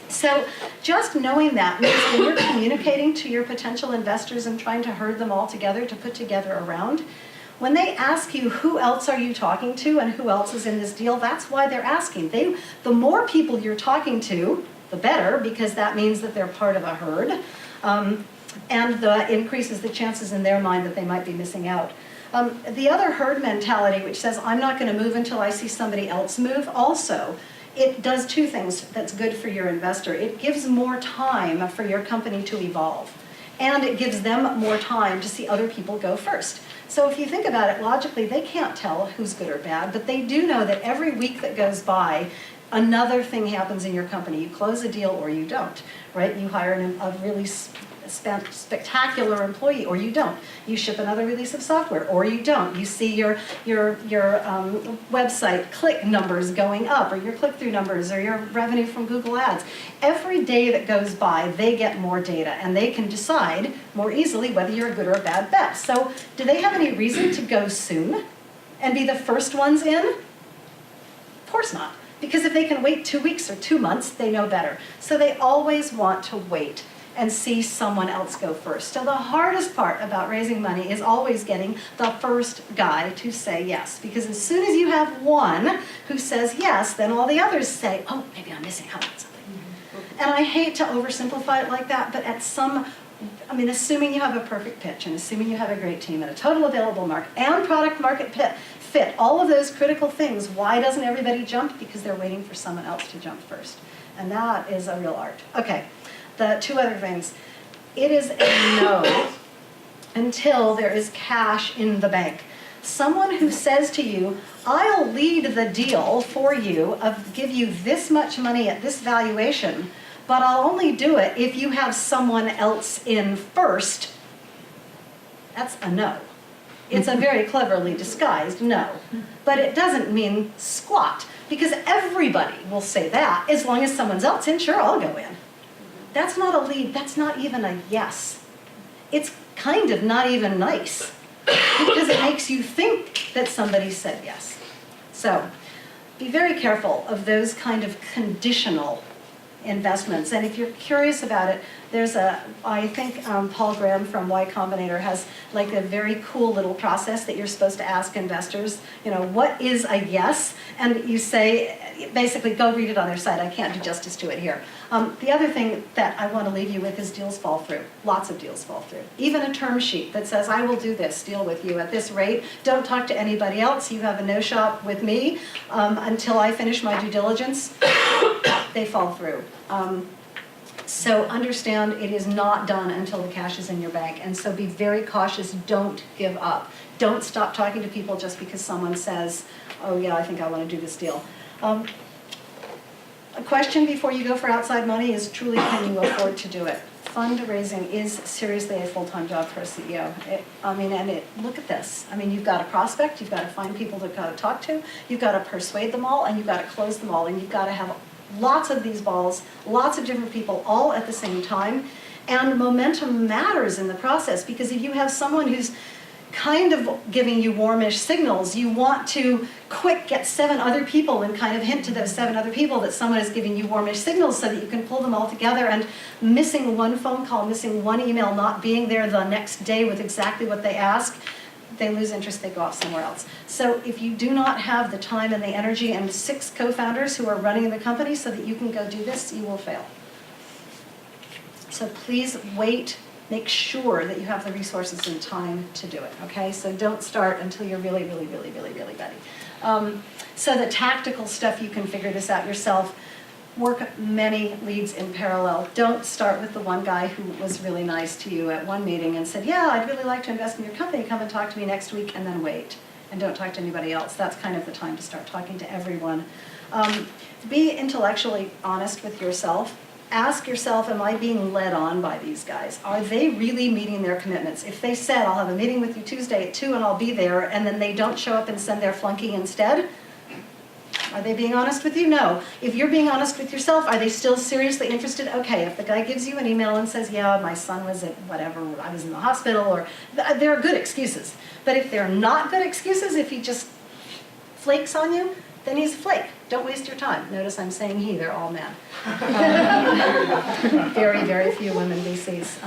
So just knowing that means when you're communicating to your potential investors and trying to herd them all together to put together a round, when they ask you who else are you talking to and who else is in this deal, that's why they're asking. The more people you're talking to, the better, because that means that they're part of a herd, and that increases the chances in their mind that they might be missing out. The other herd mentality, which says, I'm not going to move until I see somebody else move, also, it does two things that's good for your investor. It gives more time for your company to evolve, and it gives them more time to see other people go first. So if you think about it logically, they can't tell who's good or bad, but they do know that every week that goes by, another thing happens in your company. You close a deal or you don't, right? You hire a really spectacular employee, or you don't. You ship another release of software, or you don't. You see your website click numbers going up, or your click-through numbers, or your revenue from Google Ads. Every day that goes by, they get more data, and they can decide more easily whether you're a good or a bad bet. So do they have any reason to go soon and be the first ones in? Of course not. Because if they can wait 2 weeks or 2 months, they know better. So they always want to wait and see someone else go first. So the hardest part about raising money is always getting the first guy to say yes. Because as soon as you have one who says yes, then all the others say, oh, maybe I'm missing out on something. And I hate to oversimplify it like that, but assuming you have a perfect pitch, and assuming you have a great team, and a total available market, and product market fit, all of those critical things, why doesn't everybody jump? Because they're waiting for someone else to jump first. And that is a real art. Okay. The two other things. It is a no until there is cash in the bank. Someone who says to you, I'll lead the deal for you, give you this much money at this valuation, but I'll only do it if you have someone else in first, that's a no. It's a very cleverly disguised no. But it doesn't mean squat, because everybody will say that. As long as someone's else in, sure, I'll go in. That's not a lead, that's not even a yes. It's kind of not even nice, because it makes you think that somebody said yes. So be very careful of those kind of conditional investments. And if you're curious about it, there's I think Paul Graham from Y Combinator has like a very cool little process that you're supposed to ask investors, what is a yes? And you say, basically go read it on their site. I can't do justice to it here. The other thing that I want to leave you with is deals fall through. Lots of deals fall through. Even a term sheet that says, I will do this deal with you at this rate. Don't talk to anybody else. You have a no shop with me until I finish my due diligence. They fall through. So understand it is not done until the cash is in your bank. And so be very cautious. Don't give up. Don't stop talking to people just because someone says, oh yeah, I think I want to do this deal. A question before you go for outside money is truly, can you afford to do it? Fundraising is seriously a full-time job for a CEO. Look at this. You've got to prospect, you've got to find people to talk to, you've got to persuade them all, and you've got to close them all, and you've got to have lots of these balls, lots of different people all at the same time. And momentum matters in the process, because if you have someone who's kind of giving you warmish signals, you want to quick get 7 other people and kind of hint to those 7 other people that someone is giving you warmish signals so that you can pull them all together, and missing one phone call, missing one email, not being there the next day with exactly what they ask, they lose interest, they go off somewhere else. So if you do not have the time and the energy and 6 co-founders who are running the company so that you can go do this, you will fail. So please wait. Make sure that you have the resources and time to do it, okay? So don't start until you're really, really, really, really, really ready. So the tactical stuff, you can figure this out yourself. Work many leads in parallel. Don't start with the one guy who was really nice to you at one meeting and said, yeah, I'd really like to invest in your company, come and talk to me next week, and then wait. And don't talk to anybody else. That's kind of the time to start talking to everyone. Be intellectually honest with yourself. Ask yourself, am I being led on by these guys? Are they really meeting their commitments? If they said, I'll have a meeting with you Tuesday at 2 and I'll be there, and then they don't show up and send their flunky instead, are they being honest with you? No. If you're being honest with yourself, are they still seriously interested? Okay, if the guy gives you an email and says, yeah, my son was at whatever, I was in the hospital, or there are good excuses. But if they're not good excuses, if he just flakes on you, then he's a flake. Don't waste your time. Notice I'm saying he, they're all men. Very, very few women VCs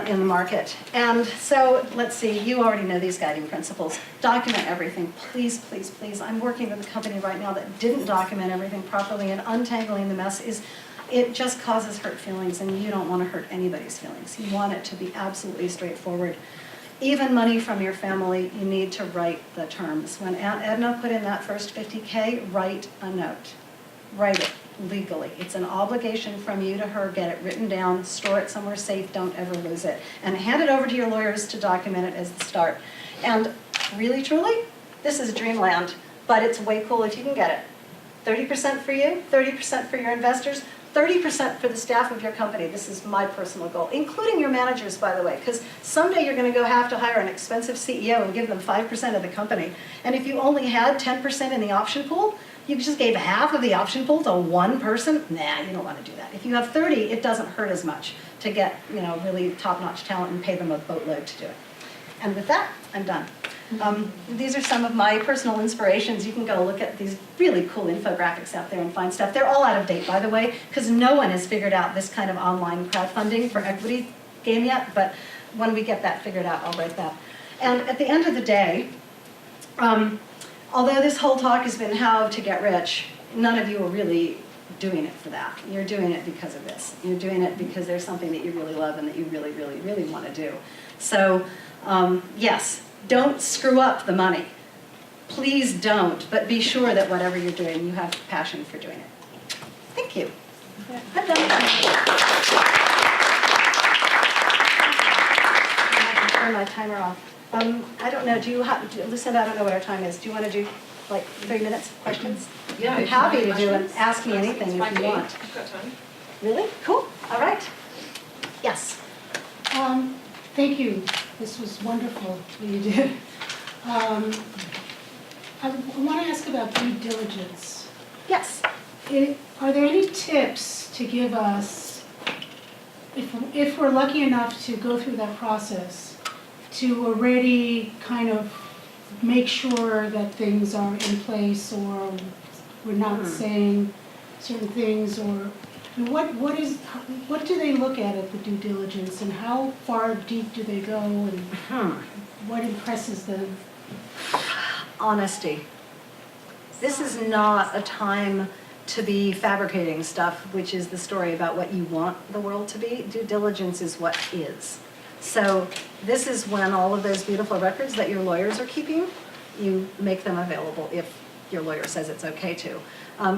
in the market. And so let's see, you already know these guiding principles. Document everything, please, please, please. I'm working with a company right now that didn't document everything properly, and untangling the mess it just causes hurt feelings, and you don't want to hurt anybody's feelings. You want it to be absolutely straightforward. Even money from your family, you need to write the terms. When Aunt Edna put in that first $50K, write a note. Write it legally. It's an obligation from you to her. Get it written down, store it somewhere safe, don't ever lose it. And hand it over to your lawyers to document it as the start. And really, truly, this is dreamland, but it's way cool if you can get it. 30% for you, 30% for your investors, 30% for the staff of your company. This is my personal goal, including your managers, by the way, because someday you're going to have to hire an expensive CEO and give them 5% of the company. And if you only had 10% in the option pool, you just gave half of the option pool to one person, nah, you don't want to do that. If you have 30, it doesn't hurt as much to get really top-notch talent and pay them a boatload to do it. And with that, I'm done. These are some of my personal inspirations. You can go look at these really cool infographics out there and find stuff. They're all out of date, by the way, because no one has figured out this kind of online crowdfunding for equity game yet, but when we get that figured out, I'll write that. And at the end of the day, although this whole talk has been how to get rich, none of you are really doing it for that. You're doing it because of this. You're doing it because there's something that you really love and that you really, really, really want to do. So, yes, don't screw up the money. Please don't, but be sure that whatever you're doing, you have passion for doing it. Thank you. I'm done. I can turn my timer off. I don't know, listen, I don't know what our time is. Do you want to do like 3 minutes of questions? Yeah. I'm happy to do it. Ask me anything if you want. I've got time. Really? Cool. All right. Yes. Thank you This was wonderful what you did. I want to ask about due diligence. Yes. Are there any tips to give us, if we're lucky enough to go through that process, to already kind of make sure that things are in place, or we're not saying certain things, or what do they look at the due diligence, and how far deep do they go, and what impresses them? Honesty. This is not a time to be fabricating stuff, which is the story about what you want the world to be. Due diligence is what is. So this is when all of those beautiful records that your lawyers are keeping, you make them available if your lawyer says it's okay to.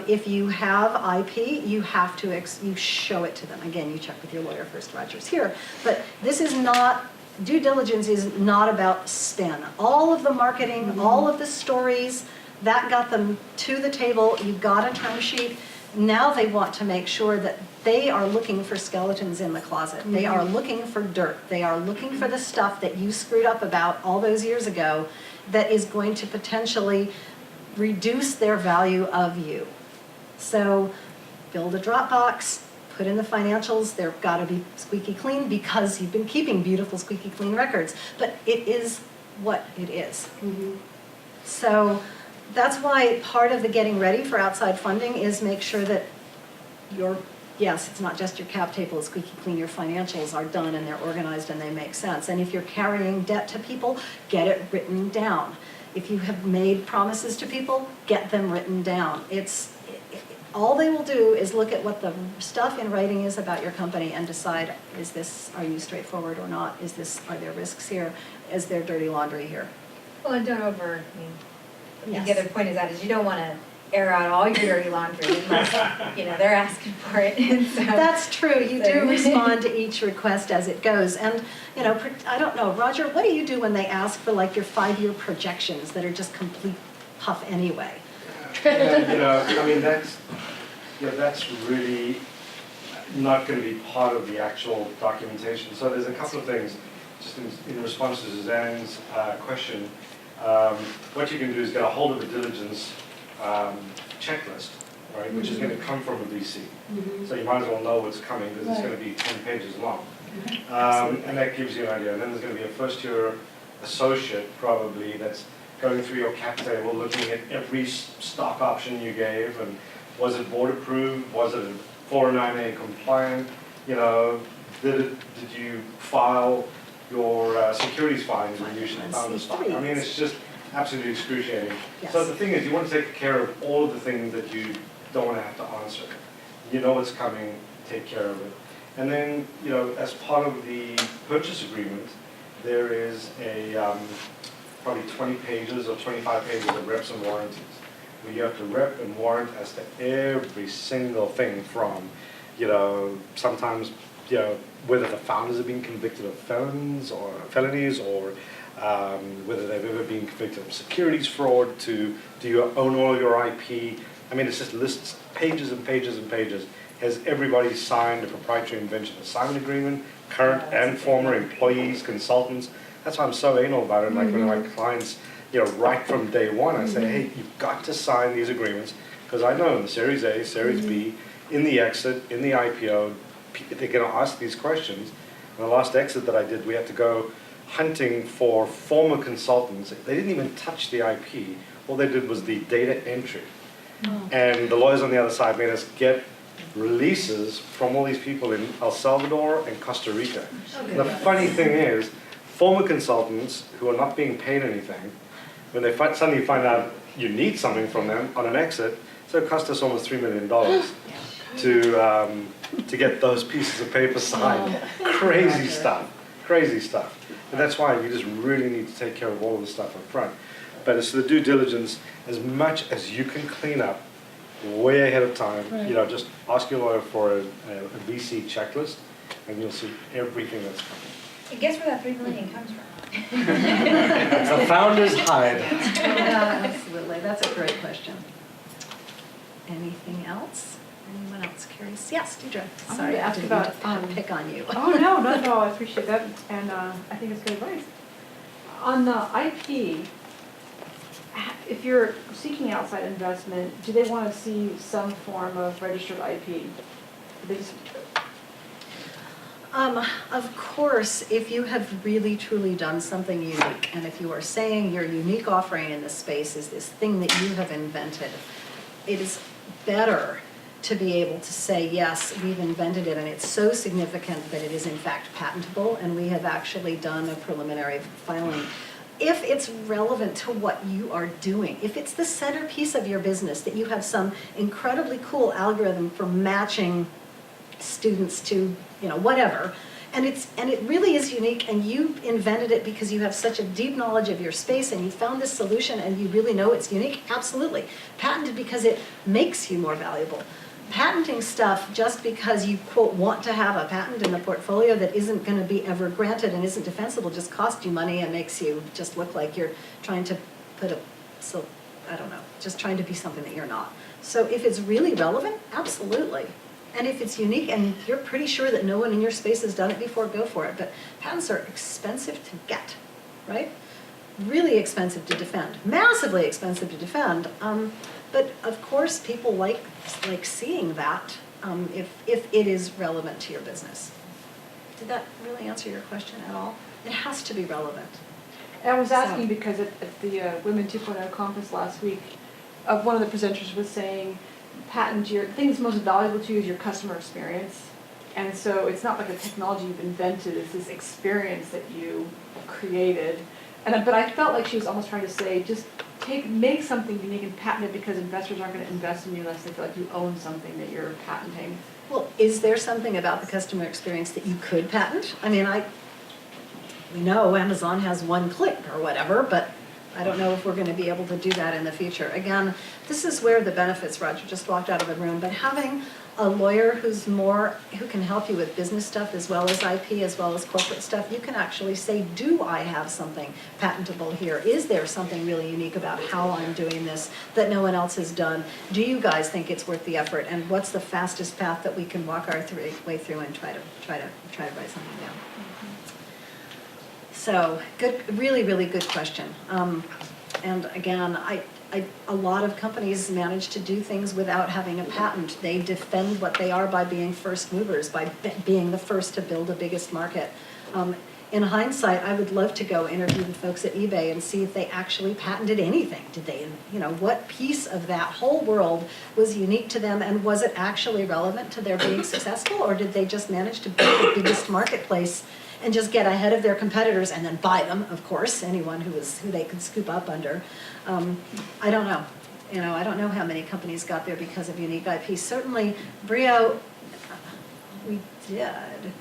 If you have IP, you have to, you show it to them. Again, you check with your lawyer first, Roger's here. But this is not, due diligence is not about spin. All of the marketing, all of the stories, that got them to the table. You got a term sheet. Now they want to make sure that they are looking for skeletons in the closet. They are looking for dirt. They are looking for the stuff that you screwed up about all those years ago that is going to potentially reduce their value of you. So build a Dropbox, put in the financials. They've got to be squeaky clean because you've been keeping beautiful squeaky clean records. But it is what it is. So that's why part of the getting ready for outside funding is make sure that yes, it's not just your cap table is squeaky clean, your financials are done and they're organized and they make sense. And if you're carrying debt to people, get it written down. If you have made promises to people, get them written down. All they will do is look at what the stuff in writing is about your company and decide, are you straightforward or not? Are there risks here? Is there dirty laundry here? Well, and Yes. the other point is you don't want to air out all your dirty laundry unless, they're asking for it. And so, That's true. You do respond to each request as it goes. And, I don't know, Roger, what do you do when they ask for like your 5-year projections that are just complete puff anyway? That's really not going to be part of the actual documentation. So there's a couple of things, just in response to Suzanne's question. What you can do is get a hold of a diligence checklist, right, which is going to come from a VC. So you might as well know what's coming because it's going to be 10 pages long. And that gives you an idea. And then there's going to be a first-year associate probably that's going through your cap table, looking at every stock option you gave, and was it board approved, was it 409A compliant, did you file your securities filings when you should have found the stock. I mean, it's just absolutely excruciating. Yes. So the thing is, you want to take care of all of the things that you don't want to have to answer. You know what's coming, take care of it. And then, as part of the purchase agreement, there is a probably 20 pages or 25 pages of reps and warranties, where you have to rep and warrant as to every single thing from, sometimes, whether the founders have been convicted of felonies or whether they've ever been convicted of securities fraud, to do you own all your IP. I mean, it's just lists pages and pages and pages. Has everybody signed a proprietary invention assignment agreement, current and former employees, consultants? That's why I'm so anal about it. Like when my clients, right from day one, I say, hey, you've got to sign these agreements, because I know in the Series A, Series B, in the exit, in the IPO, they're going to ask these questions. And the last exit that I did, we had to go hunting for former consultants. They didn't even touch the IP. All they did was the data entry. And the lawyers on the other side made us get releases from all these people in El Salvador and Costa Rica. And the funny thing is, former consultants who are not being paid anything, when they suddenly find out you need something from them on an exit, so it cost us almost $3 million to get those pieces of paper signed. Crazy stuff. And that's why you just really need to take care of all of the stuff up front. But it's the due diligence, as much as you can clean up way ahead of time. Just ask your lawyer for a VC checklist, and you'll see everything that's coming. And guess where that $3 million comes from? It's a founder's hide. Yeah, absolutely. That's a great question. Anything else? Anyone else curious? Yes, Deidre. I Sorry, wanted to I ask didn't about, mean to pick on you. Oh, no, I appreciate that, and I think it's good advice. On the IP, if you're seeking outside investment, do they want to see some form of registered IP? Do they just, Of course, if you have really truly done something unique, and if you are saying your unique offering in this space is this thing that you have invented, it is better to be able to say, yes, we've invented it, and it's so significant that it is in fact patentable, and we have actually done a preliminary filing. If it's relevant to what you are doing, if it's the centerpiece of your business, that you have some incredibly cool algorithm for matching students to, whatever, and it really is unique, and you invented it because you have such a deep knowledge of your space, and you found this solution, and you really know it's unique, absolutely. Patented because it makes you more valuable. Patenting stuff just because you, quote, want to have a patent in the portfolio that isn't going to be ever granted and isn't defensible just costs you money and makes you just look like you're trying to just trying to be something that you're not. So if it's really relevant, absolutely. And if it's unique and you're pretty sure that no one in your space has done it before, go for it. But patents are expensive to get, right? Really expensive to defend, massively expensive to defend. But of course, people like seeing that if it is relevant to your business. Did that really answer your question at all? It has to be relevant. and I was So- asking because at the Women 2.0 conference last week, one of the presenters was saying, patent the thing that's most valuable to you is your customer experience. And so it's not like a technology you've invented, it's this experience that you created. But I felt like she was almost trying to say, just make something unique and patent it, because investors aren't going to invest in you unless they feel like you own something that you're patenting. Well, is there something about the customer experience that you could patent? I mean, we know Amazon has one click or whatever, but I don't know if we're going to be able to do that in the future. Again, this is where the benefits, Roger just walked out of the room, but having a lawyer who can help you with business stuff as well as IP, as well as corporate stuff, you can actually say, do I have something patentable here? Is there something really unique about how I'm doing this that no one else has done? Do you guys think it's worth the effort? And what's the fastest path that we can walk our way through and try to write something down? So, good, really, really good question. And again, a lot of companies manage to do things without having a patent. They defend what they are by being first movers, by being the first to build the biggest market. In hindsight, I would love to go interview the folks at eBay and see if they actually patented anything. Did they, what piece of that whole world was unique to them, and was it actually relevant to their being successful, or did they just manage to build the biggest marketplace and just get ahead of their competitors and then buy them, of course, anyone who they could scoop up under. I don't know. I don't know how many companies got there because of unique IP. Certainly, Brio, we did.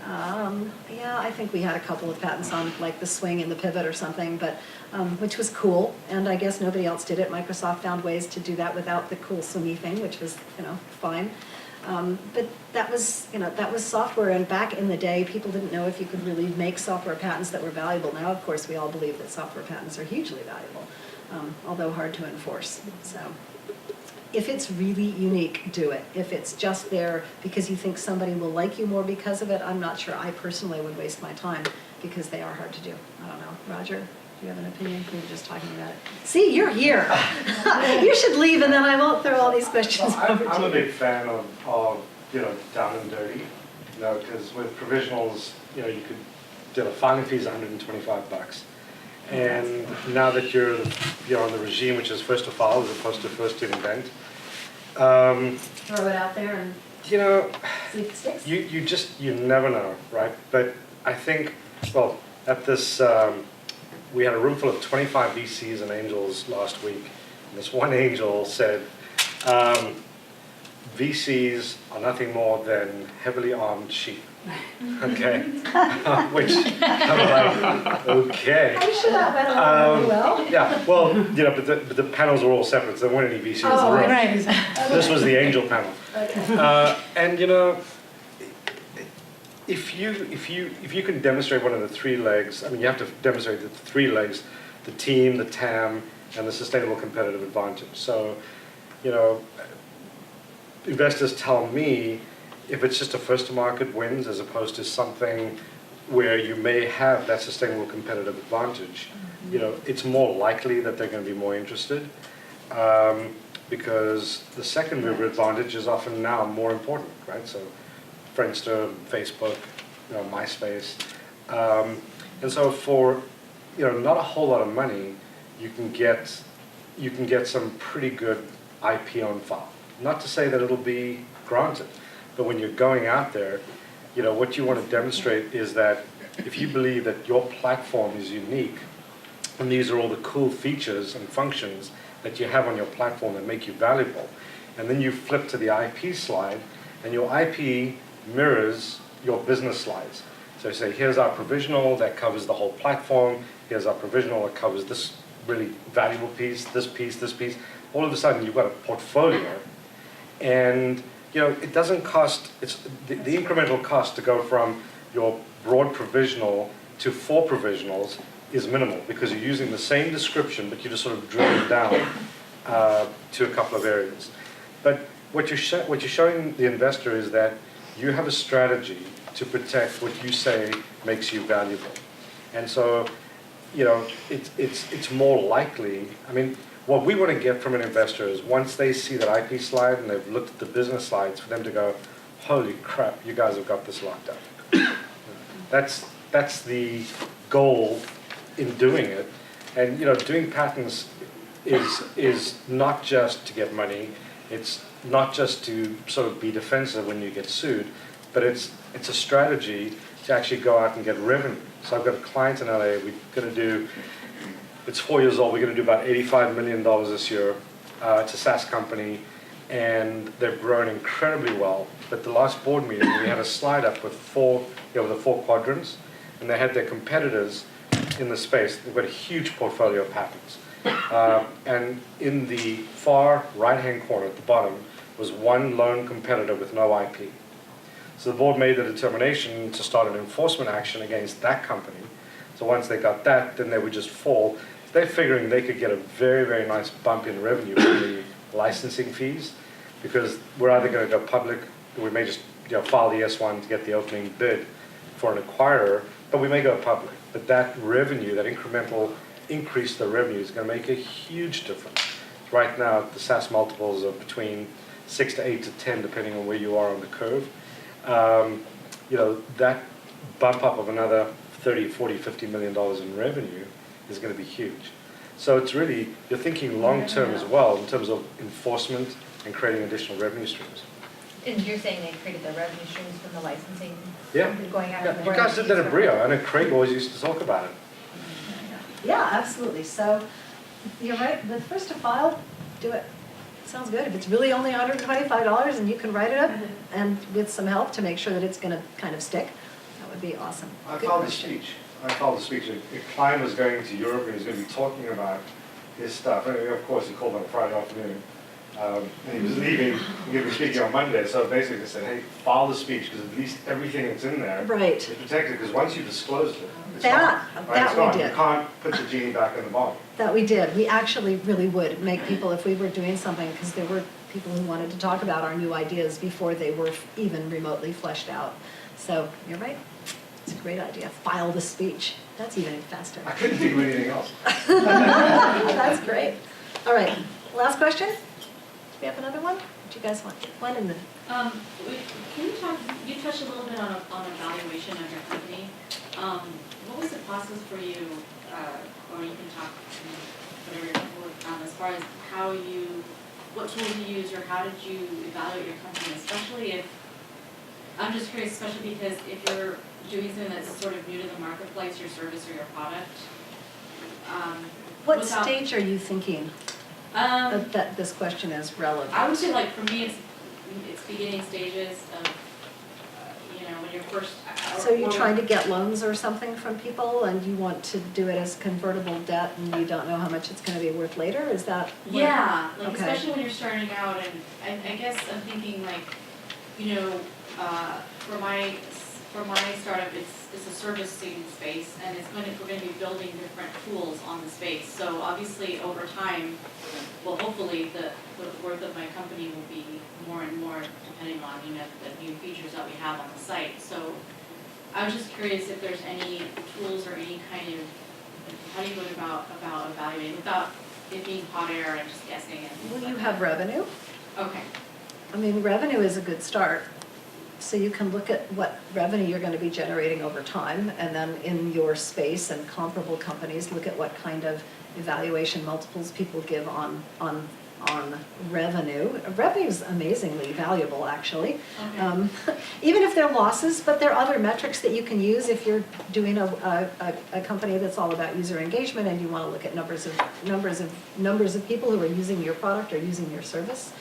Yeah, I think we had a couple of patents on like the swing and the pivot or something, but which was cool. And I guess nobody else did it. Microsoft found ways to do that without the cool swingy thing, which was, fine. But that was software, and back in the day, people didn't know if you could really make software patents that were valuable. Now, of course, we all believe that software patents are hugely valuable, although hard to enforce. So, if it's really unique, do it. If it's just there because you think somebody will like you more because of it, I'm not sure. I personally would waste my time because they are hard to do. I don't know. Roger? Do you have an opinion? We were just talking about it. See, you're here. You should leave, and then I won't throw all these questions over to you. I'm a big fan of down and dirty, because with provisionals, you could, filing fee is $125. And now that you're on the regime, which is first to file as opposed to first to invent, Throw it out there and see if it sticks. you never know, right? But I think, at this, we had a room full of 25 VCs and angels last week, and this one angel said, VCs are nothing more than heavily armed sheep. Okay, which I'm like, okay. I'm sure that went along well. Yeah, but the panels were all separate, so there weren't any VCs in the room. Right. This was the angel panel. Okay. And if you can demonstrate one of the three legs, you have to demonstrate the three legs: the team, the TAM, and the sustainable competitive advantage. So, investors tell me if it's just a first to market wins as opposed to something where you may have that sustainable competitive advantage, it's more likely that they're going to be more interested, because the second mover advantage is often now more important, right? So Friendster, Facebook, MySpace, and so for not a whole lot of money, you can get some pretty good IP on file. Not to say that it'll be granted, but when you're going out there, what you want to demonstrate is that if you believe that your platform is unique, and these are all the cool features and functions that you have on your platform that make you valuable, and then you flip to the IP slide, and your IP mirrors your business slides. So you say, here's our provisional that covers the whole platform, here's our provisional that covers this really valuable piece, this piece, this piece. All of a sudden you've got a portfolio, and it doesn't cost, it's the incremental cost to go from your broad provisional to 4 provisionals is minimal, because you're using the same description, but you're just sort of drilling down to a couple of areas. But what you're showing the investor is that you have a strategy to protect what you say makes you valuable. And so, it's more likely, what we want to get from an investor is once they see that IP slide and they've looked at the business slides, for them to go, holy crap, you guys have got this locked up. That's the goal in doing it. And doing patents is not just to get money, it's not just to sort of be defensive when you get sued, but it's a strategy to actually go out and get revenue. So I've got a client in LA, we're going to do, it's 4 years old, we're going to do about $85 million this year. It's a SaaS company, and they've grown incredibly well. But the last board meeting, we had a slide up with the 4 quadrants, and they had their competitors in the space. They've got a huge portfolio of patents. And in the far right-hand corner at the bottom was one lone competitor with no IP. So the board made the determination to start an enforcement action against that company. So once they got that, then they would just fall. They're figuring they could get a very, very nice bump in revenue from the licensing fees, because we're either going to go public, or we may just file the S1 to get the opening bid for an acquirer, but we may go public. But that revenue, that incremental increase to the revenue is going to make a huge difference. Right now, the SaaS multiples are between 6 to 8 to 10, depending on where you are on the curve. That bump up of another 30, 40, $50 million in revenue is going to be huge. So it's really, you're thinking long-term as well in terms of enforcement and creating additional revenue streams. And you're saying they created the revenue streams from the licensing? Yeah. Going out Yeah, you guys did that at Brio. I know Craig always used to talk about it. Yeah, absolutely. So you're right, the first to file, do it. Sounds good. If it's really only $125 and you can write it up and with some help to make sure that it's going to kind of stick, that would be awesome. I Good followed the question. speech. A client was going to Europe and he was going to be talking about his stuff. And of course, he called on a Friday afternoon. And he was leaving, he was speaking on Monday. So basically I said, hey, file the speech, because at least everything that's in there Right. is protected. Because once you disclosed it, it's That gone. we It's gone. did. You can't put the genie back in the bottle. That we did. We actually really would make people, if we were doing something, because there were people who wanted to talk about our new ideas before they were even remotely fleshed out. So you're right. It's a great idea. File the speech. That's even faster. I couldn't think of anything else. That's great. All right, last question? Do we have another one? Do you guys want one in the? Can you touched a little bit on evaluation of your company. What was the process for you, or you can talk whatever you're comfortable with, as far as what tools you used, or how did you evaluate your company, especially if, I'm just curious, especially because if you're doing something that's sort of new to the marketplace, your service or your product. What stage are you thinking Um, that this question is relevant? I would say, like, for me, it's beginning stages of, when you're first. So you're trying to get loans or something from people and you want to do it as convertible debt and you don't know how much it's going to be worth later? Is that? Yeah, like, Okay. especially when you're starting out, and I guess I'm thinking, like, for my for my startup, it's a servicing space, and we're gonna be building different tools on the space. So obviously, over time, well, hopefully, the worth of my company will be more and more depending on, the new features that we have on the site. So I was just curious if there's any tools or any kind of, how do you go about evaluating without it being hot air and just guessing and things Well, like you that? have revenue. Okay, I mean, revenue is a good start. So you can look at what revenue you're going to be generating over time, and then in your space and comparable companies, look at what kind of evaluation multiples people give on revenue. Revenue is amazingly valuable, actually. okay. Even if they're losses, but there are other metrics that you can use if you're doing a company that's all about user engagement and you want to look at numbers of people who are using your product or using your service.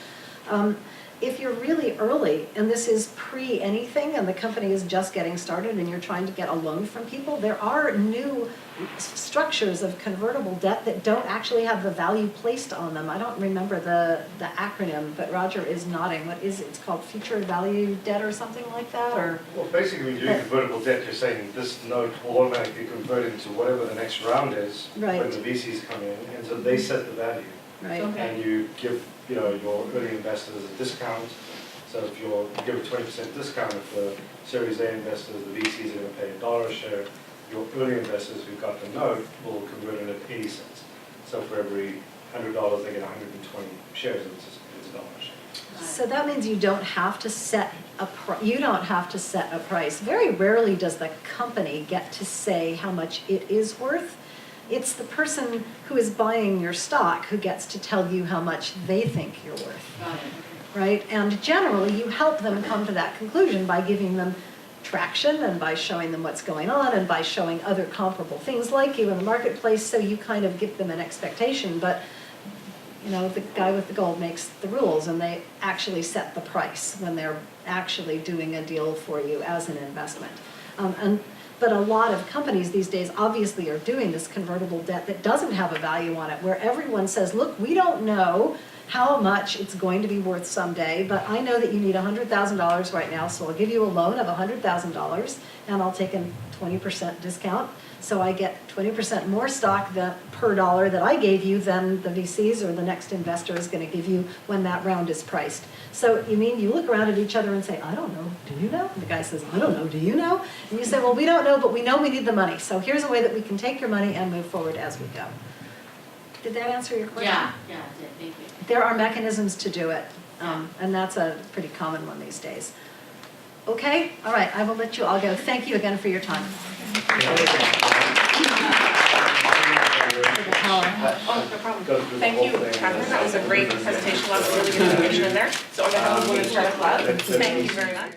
If you're really early, and this is pre-anything, and the company is just getting started and you're trying to get a loan from people, there are new structures of convertible debt that don't actually have the value placed on them. I don't remember the acronym, but Roger is nodding. What is it? It's called future value debt or something like that, or? Well, basically, when you're doing convertible debt, you're saying this note will automatically convert into whatever the next round is Right. when the VCs come in, and so they set the value. Right. Okay. And you give, your early investors a discount. So if you give a 20% discount, if the Series A investors, the VCs are going to pay $1 a share, your early investors who got the note will convert it at 80 cents. So for every $100, they get 120 shares, it's $1 a share. So that means you don't have to set a price. Very rarely does the company get to say how much it is worth. It's the person who is buying your stock who gets to tell you how much they think you're worth, Got it, right? And generally, you help them come to that conclusion by giving them traction and by showing them what's going on and by showing other comparable things like you in the marketplace, so you kind of give them an expectation. But the guy with the gold makes the rules, and they actually set the price when they're actually doing a deal for you as an investment. But a lot of companies these days obviously are doing this convertible debt that doesn't have a value on it, where everyone says, look, we don't know how much it's going to be worth someday, but I know that you need $100,000 right now, so I'll give you a loan of $100,000, and I'll take a 20% discount. So I get 20% more stock per dollar that I gave you than the VCs or the next investor is going to give you when that round is priced. So you look around at each other and say, I don't know, do you know? And the guy says, I don't know, do you know? And you say, well, we don't know, but we know we need the money. So here's a way that we can take your money and move forward as we go. Did that answer your question? Yeah, it did, thank you. There are mechanisms to do it, and that's a pretty common one these days. Okay, all right, I will let you all go. Thank you again for your time. Oh, no problem. Thank you, Katherine. That was a great presentation. Lots of really good information in there. So I'm going to have a women's startup lab. Thank you very much.